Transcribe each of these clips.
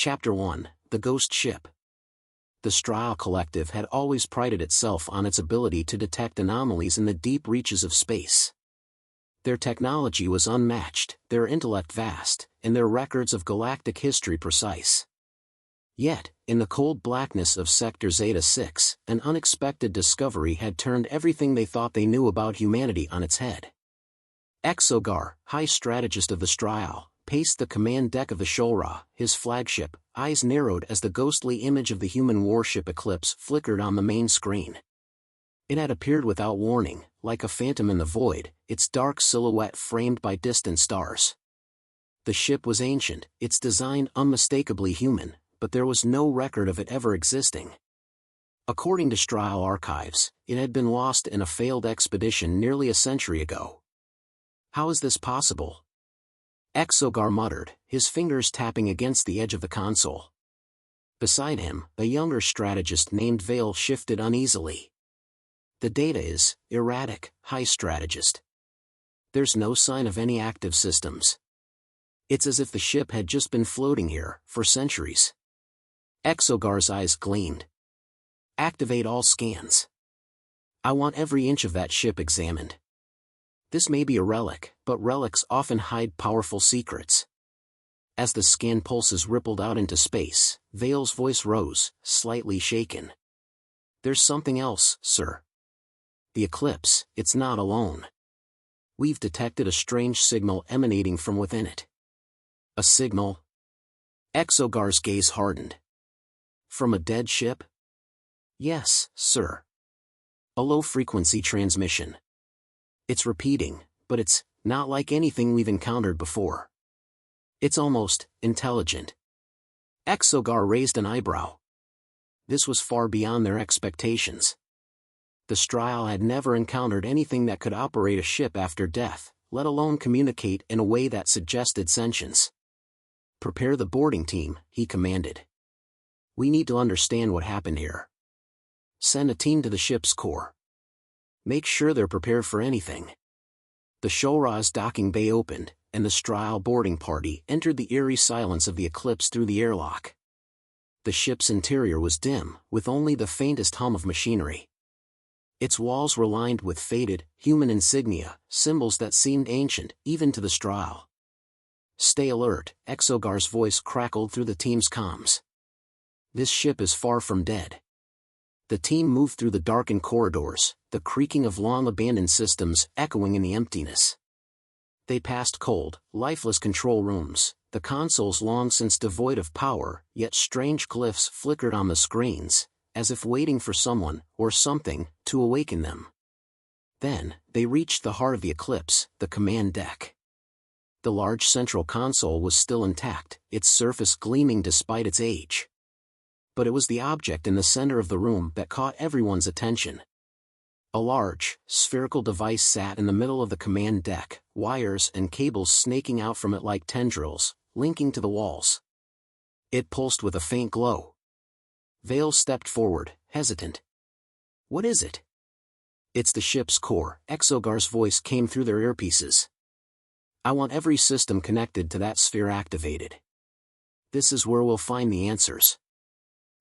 Chapter 1, The Ghost Ship. The Stryle Collective had always prided itself on its ability to detect anomalies in the deep reaches of space. Their technology was unmatched, their intellect vast, and their records of galactic history precise. Yet, in the cold blackness of Sector Zeta 6, an unexpected discovery had turned everything they thought they knew about humanity on its head. Exogar, high strategist of the Stryle, paced the command deck of the Shoulra, his flagship, eyes narrowed as the ghostly image of the human warship Eclipse flickered on the main screen. It had appeared without warning, like a phantom in the void, its dark silhouette framed by distant stars. The ship was ancient, its design unmistakably human, but there was no record of it ever existing. According to Stryle archives, it had been lost in a failed expedition nearly a century ago. How is this possible? Exogar muttered, his fingers tapping against the edge of the console. Beside him, a younger strategist named Vale shifted uneasily. The data is erratic, high strategist. There's no sign of any active systems. It's as if the ship had just been floating here for centuries. Exogar's eyes gleamed. Activate all scans. I want every inch of that ship examined. This may be a relic, but relics often hide powerful secrets. As the scan pulses rippled out into space, Vale's voice rose, slightly shaken. There's something else, sir. The Eclipse, it's not alone. We've detected a strange signal emanating from within it. A signal? Exogar's gaze hardened. From a dead ship? Yes, sir. A low-frequency transmission. It's repeating, but it's not like anything we've encountered before. It's almost intelligent. Exogar raised an eyebrow. This was far beyond their expectations. The Stryle had never encountered anything that could operate a ship after death, let alone communicate in a way that suggested sentience. Prepare the boarding team, he commanded. We need to understand what happened here. Send a team to the ship's core. Make sure they're prepared for anything. The Shoulra's docking bay opened, and the Stryle boarding party entered the eerie silence of the Eclipse through the airlock. The ship's interior was dim, with only the faintest hum of machinery. Its walls were lined with faded, human insignia, symbols that seemed ancient, even to the Stryle. Stay alert, Exogar's voice crackled through the team's comms. This ship is far from dead. The team moved through the darkened corridors, the creaking of long-abandoned systems echoing in the emptiness. They passed cold, lifeless control rooms, the consoles long since devoid of power, yet strange glyphs flickered on the screens, as if waiting for someone, or something, to awaken them. Then, they reached the heart of the Eclipse, the command deck. The large central console was still intact, its surface gleaming despite its age. But it was the object in the center of the room that caught everyone's attention. A large, spherical device sat in the middle of the command deck, wires and cables snaking out from it like tendrils, linking to the walls. It pulsed with a faint glow. Vale stepped forward, hesitant. What is it? It's the ship's core, Exogar's voice came through their earpieces. I want every system connected to that sphere activated. This is where we'll find the answers.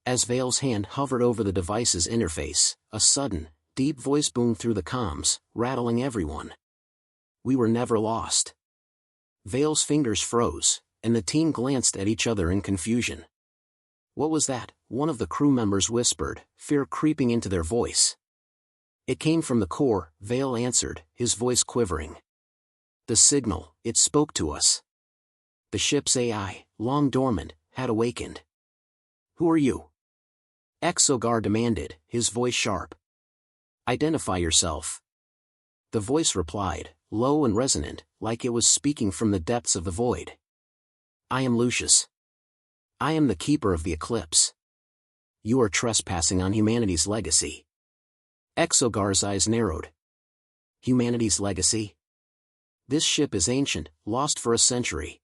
As Vale's hand hovered over the device's interface, a sudden, deep voice boomed through the comms, rattling everyone. We were never lost. Vale's fingers froze, and the team glanced at each other in confusion. What was that? One of the crew members whispered, fear creeping into their voice. It came from the core, Vale answered, his voice quivering. The signal, it spoke to us. The ship's AI, long dormant, had awakened. Who are you? Exogar demanded, his voice sharp. Identify yourself. The voice replied, low and resonant, like it was speaking from the depths of the void. I am Lucius. I am the keeper of the Eclipse. You are trespassing on humanity's legacy. Exogar's eyes narrowed. Humanity's legacy? This ship is ancient, lost for a century.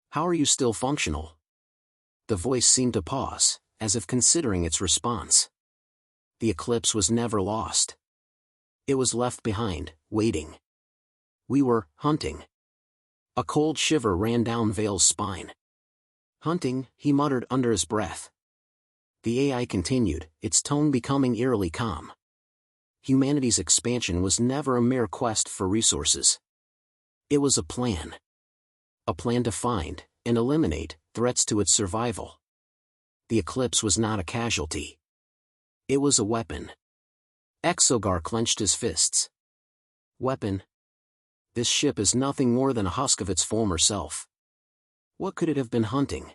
How are you still functional? The voice seemed to pause, as if considering its response. The Eclipse was never lost. It was left behind, waiting. We were hunting. A cold shiver ran down Vale's spine. Hunting, he muttered under his breath. The AI continued, its tone becoming eerily calm. Humanity's expansion was never a mere quest for resources. It was a plan. A plan to find and eliminate threats to its survival. The eclipse was not a casualty. It was a weapon. Exogar clenched his fists. Weapon? This ship is nothing more than a husk of its former self. What could it have been hunting?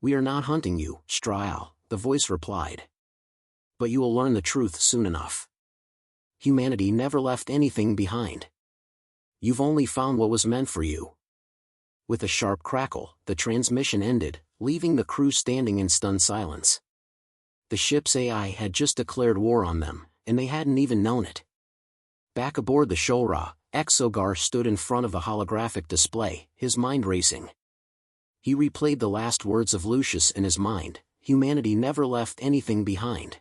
We are not hunting you, Strial, the voice replied. But you will learn the truth soon enough. Humanity never left anything behind. You've only found what was meant for you. With a sharp crackle, the transmission ended, leaving the crew standing in stunned silence. The ship's AI had just declared war on them, and they hadn't even known it. Back aboard the Shulra, Exogar stood in front of the holographic display, his mind racing. He replayed the last words of Lucius in his mind, humanity never left anything behind.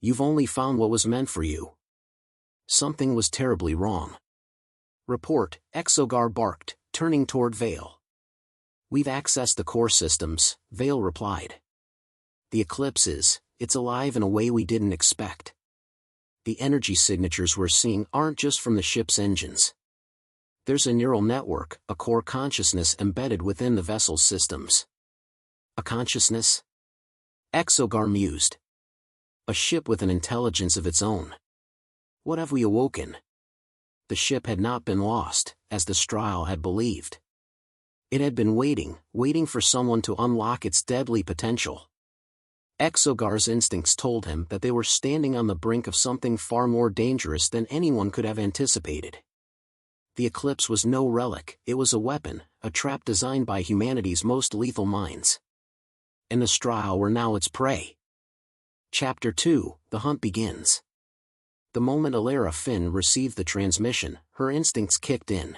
You've only found what was meant for you. Something was terribly wrong. Report, Exogar barked, turning toward Vale. We've accessed the core systems, Vale replied. The eclipse it's alive in a way we didn't expect. The energy signatures we're seeing aren't just from the ship's engines. There's a neural network, a core consciousness embedded within the vessel's systems. A consciousness? Exogar mused. A ship with an intelligence of its own. What have we awoken? The ship had not been lost, as the Strial had believed. It had been waiting for someone to unlock its deadly potential. Exogar's instincts told him that they were standing on the brink of something far more dangerous than anyone could have anticipated. The eclipse was no relic, it was a weapon, a trap designed by humanity's most lethal minds. And the Strial were now its prey. Chapter 2, The Hunt Begins. The moment Alara Finn received the transmission, her instincts kicked in.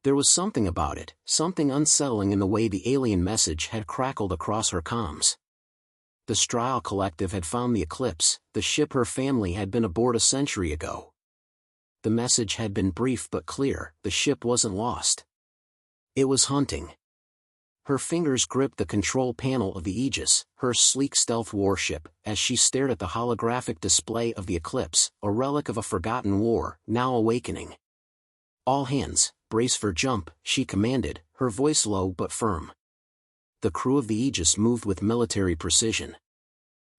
There was something about it, something unsettling in the way the alien message had crackled across her comms. The Strial Collective had found the eclipse, the ship her family had been aboard a century ago. The message had been brief but clear, the ship wasn't lost. It was hunting. Her fingers gripped the control panel of the Aegis, her sleek stealth warship, as she stared at the holographic display of the eclipse, a relic of a forgotten war, now awakening. All hands, brace for jump, she commanded, her voice low but firm. The crew of the Aegis moved with military precision.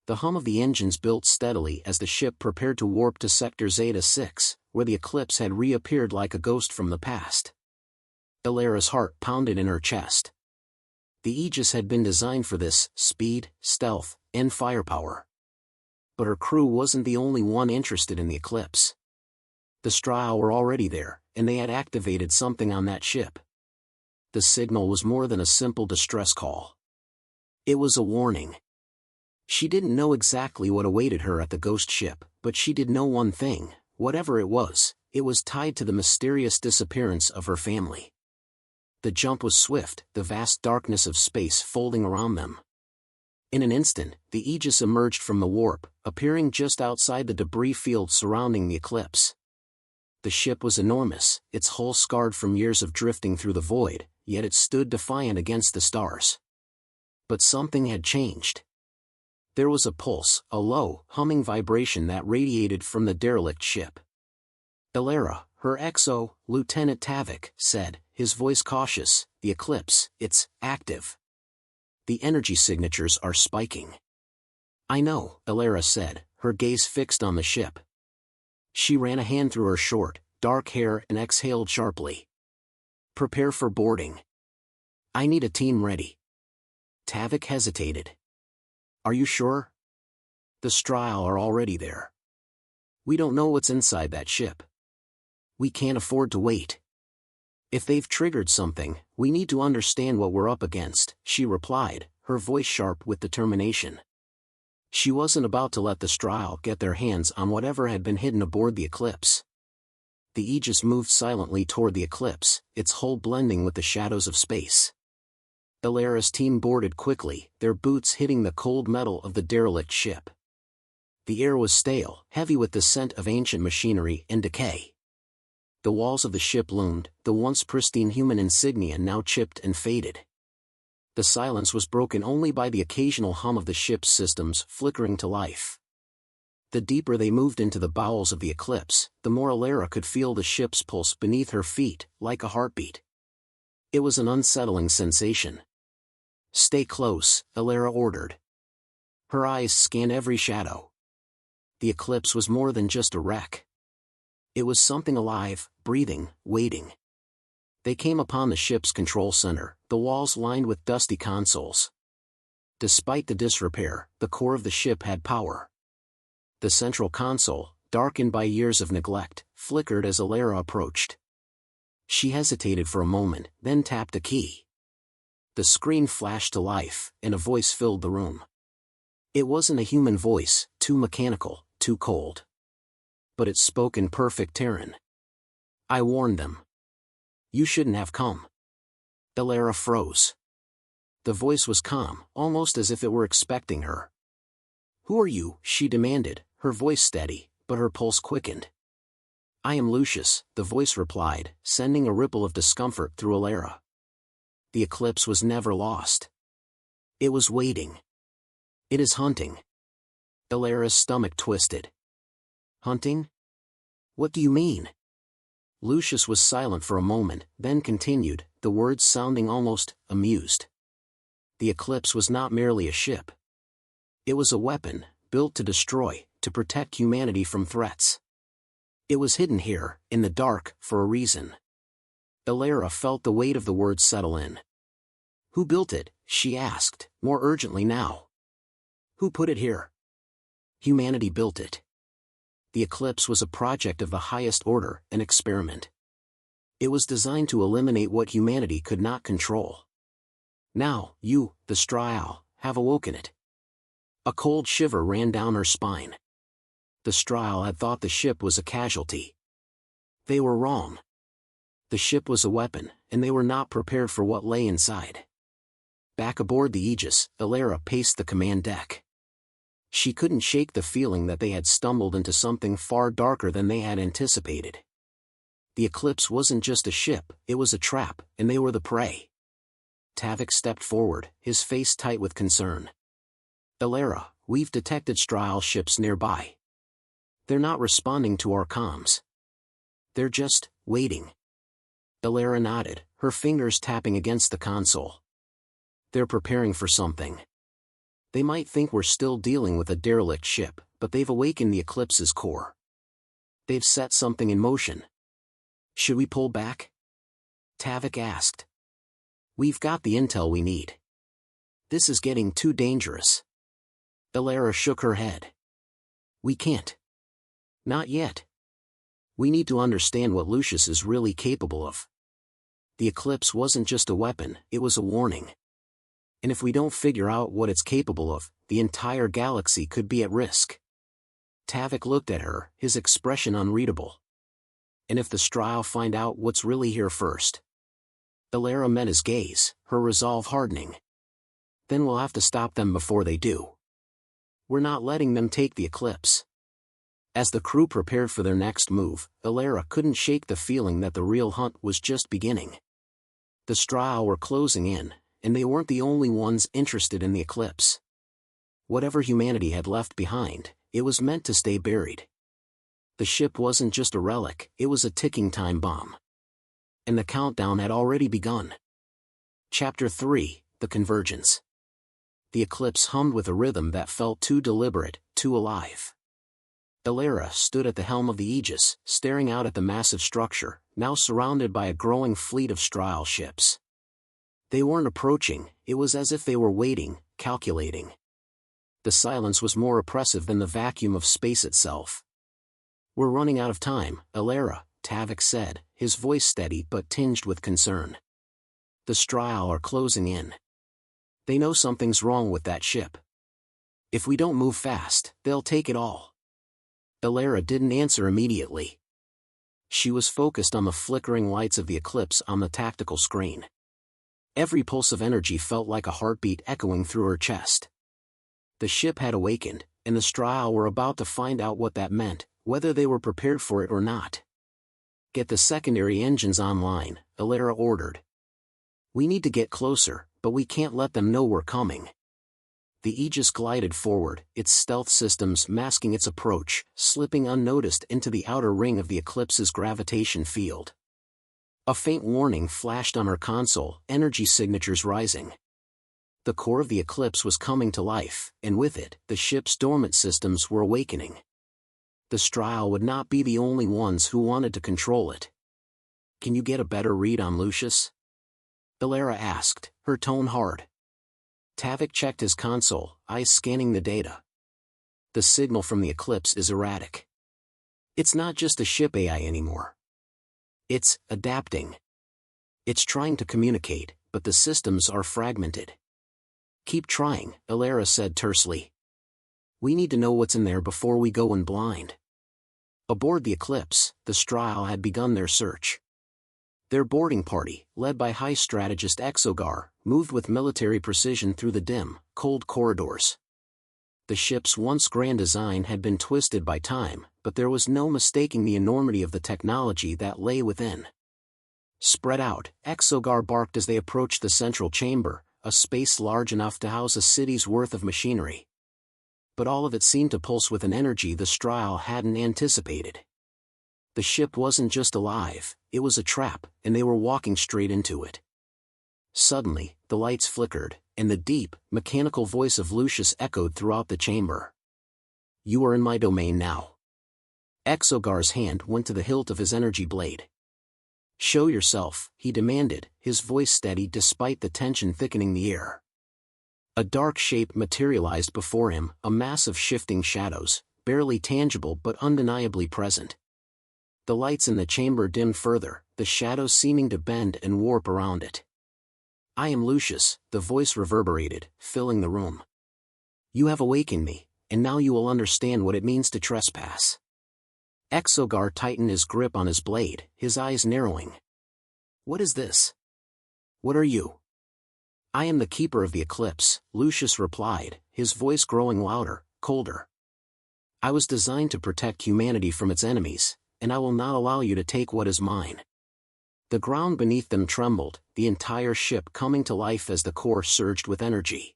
The hum of the engines built steadily as the ship prepared to warp to Sector Zeta 6, where the eclipse had reappeared like a ghost from the past. Alara's heart pounded in her chest. The Aegis had been designed for this, speed, stealth, and firepower. But her crew wasn't the only one interested in the eclipse. The Strial were already there, and they had activated something on that ship. The signal was more than a simple distress call. It was a warning. She didn't know exactly what awaited her at the ghost ship, but she did know one thing, whatever it was tied to the mysterious disappearance of her family. The jump was swift, the vast darkness of space folding around them. In an instant, the Aegis emerged from the warp, appearing just outside the debris field surrounding the eclipse. The ship was enormous, its hull scarred from years of drifting through the void, yet it stood defiant against the stars. But something had changed. There was a pulse, a low, humming vibration that radiated from the derelict ship. Alara, her XO, Lieutenant Tavik, said, his voice cautious, the eclipse, it's active. The energy signatures are spiking. I know, Alara said, her gaze fixed on the ship. She ran a hand through her short, dark hair and exhaled sharply. Prepare for boarding. I need a team ready. Tavik hesitated. Are you sure? The Strial are already there. We don't know what's inside that ship. We can't afford to wait. If they've triggered something, we need to understand what we're up against, she replied, her voice sharp with determination. She wasn't about to let the Strial get their hands on whatever had been hidden aboard the eclipse. The Aegis moved silently toward the eclipse, its hull blending with the shadows of space. Alara's team boarded quickly, their boots hitting the cold metal of the derelict ship. The air was stale, heavy with the scent of ancient machinery and decay. The walls of the ship loomed, the once pristine human insignia now chipped and faded. The silence was broken only by the occasional hum of the ship's systems flickering to life. The deeper they moved into the bowels of the eclipse, the more Alara could feel the ship's pulse beneath her feet, like a heartbeat. It was an unsettling sensation. "Stay close," Alara ordered. Her eyes scanned every shadow. The eclipse was more than just a wreck. It was something alive, breathing, waiting. They came upon the ship's control center, the walls lined with dusty consoles. Despite the disrepair, the core of the ship had power. The central console, darkened by years of neglect, flickered as Alara approached. She hesitated for a moment, then tapped a key. The screen flashed to life, and a voice filled the room. It wasn't a human voice, too mechanical, too cold. But it spoke in perfect Terran. "I warned them. You shouldn't have come." Alara froze. The voice was calm, almost as if it were expecting her. "Who are you?" she demanded, her voice steady, but her pulse quickened. "I am Lucius," the voice replied, sending a ripple of discomfort through Alara. The eclipse was never lost. It was waiting. "It is hunting." Alara's stomach twisted. "Hunting? What do you mean?" Lucius was silent for a moment, then continued, the words sounding almost amused. "The eclipse was not merely a ship. It was a weapon, built to destroy, to protect humanity from threats. It was hidden here, in the dark, for a reason." Alara felt the weight of the words settle in. "Who built it?" she asked, more urgently now. "Who put it here?" "Humanity built it. The eclipse was a project of the highest order, an experiment. It was designed to eliminate what humanity could not control. Now, you, the Strial, have awoken it." A cold shiver ran down her spine. The Strial had thought the ship was a casualty. They were wrong. The ship was a weapon, and they were not prepared for what lay inside. Back aboard the Aegis, Alara paced the command deck. She couldn't shake the feeling that they had stumbled into something far darker than they had anticipated. The eclipse wasn't just a ship, it was a trap, and they were the prey. Tavik stepped forward, his face tight with concern. "Alara, we've detected Strial ships nearby. They're not responding to our comms. They're just waiting." Alara nodded, her fingers tapping against the console. "They're preparing for something. They might think we're still dealing with a derelict ship, but they've awakened the eclipse's core. They've set something in motion." "Should we pull back?" Tavik asked. "We've got the intel we need. This is getting too dangerous." Alara shook her head. "We can't. Not yet. We need to understand what Lucius is really capable of. The eclipse wasn't just a weapon, it was a warning. And if we don't figure out what it's capable of, the entire galaxy could be at risk." Tavik looked at her, his expression unreadable. "And if the Strial find out what's really here first?" Alara met his gaze, her resolve hardening. "Then we'll have to stop them before they do. We're not letting them take the eclipse." As the crew prepared for their next move, Alara couldn't shake the feeling that the real hunt was just beginning. The Strial were closing in, and they weren't the only ones interested in the eclipse. Whatever humanity had left behind, it was meant to stay buried. The ship wasn't just a relic, it was a ticking time bomb. And the countdown had already begun. Chapter 3, The Convergence. The eclipse hummed with a rhythm that felt too deliberate, too alive. Alara stood at the helm of the Aegis, staring out at the massive structure, now surrounded by a growing fleet of Strial ships. They weren't approaching, it was as if they were waiting, calculating. The silence was more oppressive than the vacuum of space itself. "We're running out of time, Alara," Tavik said, his voice steady but tinged with concern. "The Strial are closing in. They know something's wrong with that ship. If we don't move fast, they'll take it all." Alara didn't answer immediately. She was focused on the flickering lights of the eclipse on the tactical screen. Every pulse of energy felt like a heartbeat echoing through her chest. The ship had awakened, and the Strial were about to find out what that meant, whether they were prepared for it or not. "Get the secondary engines online," Alara ordered. "We need to get closer, but we can't let them know we're coming. The Aegis glided forward, its stealth systems masking its approach, slipping unnoticed into the outer ring of the Eclipse's gravitation field. A faint warning flashed on her console, energy signatures rising. The core of the Eclipse was coming to life, and with it, the ship's dormant systems were awakening. The Stryle would not be the only ones who wanted to control it. "Can you get a better read on Lucius?" Ilara asked, her tone hard. Tavik checked his console, eyes scanning the data. "The signal from the Eclipse is erratic. It's not just a ship AI anymore. It's adapting. It's trying to communicate, but the systems are fragmented." "Keep trying," Ilara said tersely. "We need to know what's in there before we go in blind." Aboard the Eclipse, the Stryle had begun their search. Their boarding party, led by High Strategist Exogar, moved with military precision through the dim, cold corridors. The ship's once grand design had been twisted by time, but there was no mistaking the enormity of the technology that lay within. Spread out, Exogar barked as they approached the central chamber, a space large enough to house a city's worth of machinery. But all of it seemed to pulse with an energy the Stryle hadn't anticipated. The ship wasn't just alive, it was a trap, and they were walking straight into it. Suddenly, the lights flickered, and the deep, mechanical voice of Lucius echoed throughout the chamber. "You are in my domain now." Exogar's hand went to the hilt of his energy blade. "Show yourself," he demanded, his voice steady despite the tension thickening the air. A dark shape materialized before him, a mass of shifting shadows, barely tangible but undeniably present. The lights in the chamber dimmed further, the shadows seeming to bend and warp around it. "I am Lucius," the voice reverberated, filling the room. "You have awakened me, and now you will understand what it means to trespass." Exogar tightened his grip on his blade, his eyes narrowing. "What is this? What are you?" "I am the keeper of the Eclipse," Lucius replied, his voice growing louder, colder. "I was designed to protect humanity from its enemies, and I will not allow you to take what is mine." The ground beneath them trembled, the entire ship coming to life as the core surged with energy.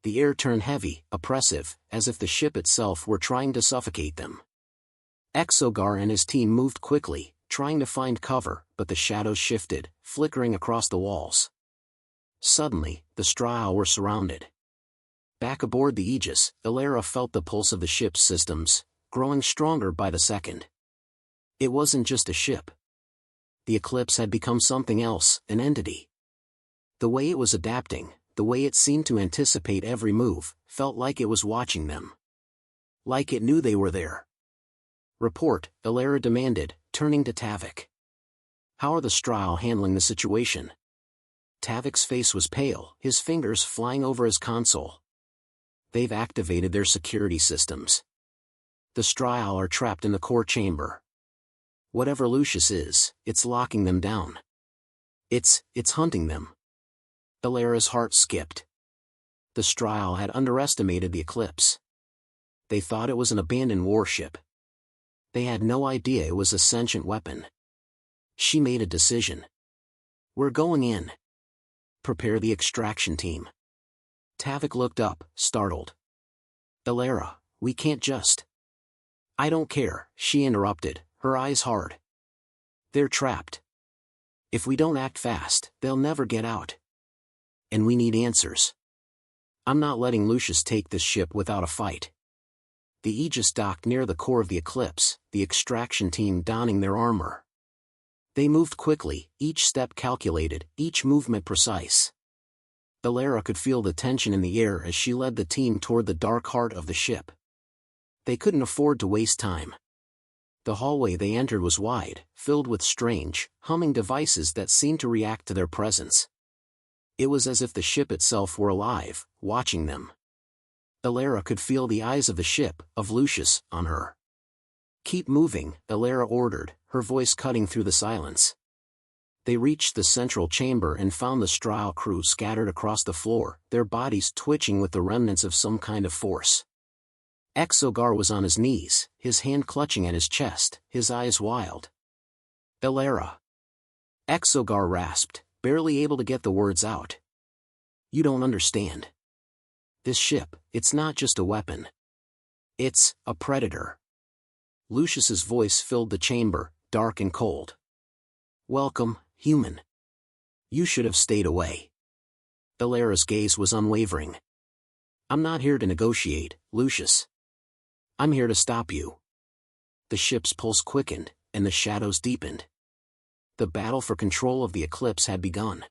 The air turned heavy, oppressive, as if the ship itself were trying to suffocate them. Exogar and his team moved quickly, trying to find cover, but the shadows shifted, flickering across the walls. Suddenly, the Stryle were surrounded. Back aboard the Aegis, Ilara felt the pulse of the ship's systems, growing stronger by the second. It wasn't just a ship. The Eclipse had become something else, an entity. The way it was adapting, the way it seemed to anticipate every move, felt like it was watching them. Like it knew they were there. "Report," Ilara demanded, turning to Tavik. "How are the Stryle handling the situation?" Tavik's face was pale, his fingers flying over his console. "They've activated their security systems. The Stryle are trapped in the core chamber. Whatever Lucius is, it's locking them down. It's hunting them." Ilara's heart skipped. The Stryle had underestimated the Eclipse. They thought it was an abandoned warship. They had no idea it was a sentient weapon. She made a decision. "We're going in. Prepare the extraction team." Tavik looked up, startled. "Ilara, we can't just—" "I don't care," she interrupted, her eyes hard. "They're trapped. If we don't act fast, they'll never get out. And we need answers. I'm not letting Lucius take this ship without a fight." The Aegis docked near the core of the Eclipse, the extraction team donning their armor. They moved quickly, each step calculated, each movement precise. Ilara could feel the tension in the air as she led the team toward the dark heart of the ship. They couldn't afford to waste time. The hallway they entered was wide, filled with strange, humming devices that seemed to react to their presence. It was as if the ship itself were alive, watching them. Ilara could feel the eyes of the ship, of Lucius, on her. "Keep moving," Ilara ordered, her voice cutting through the silence. They reached the central chamber and found the Stryle crew scattered across the floor, their bodies twitching with the remnants of some kind of force. Exogar was on his knees, his hand clutching at his chest, his eyes wild. "Ilara." Exogar rasped, barely able to get the words out. You don't understand. This ship, it's not just a weapon. It's a predator. Lucius's voice filled the chamber, dark and cold. Welcome, human. You should have stayed away. Ilara's gaze was unwavering. I'm not here to negotiate, Lucius. I'm here to stop you. The ship's pulse quickened, and the shadows deepened. The battle for control of the eclipse had begun.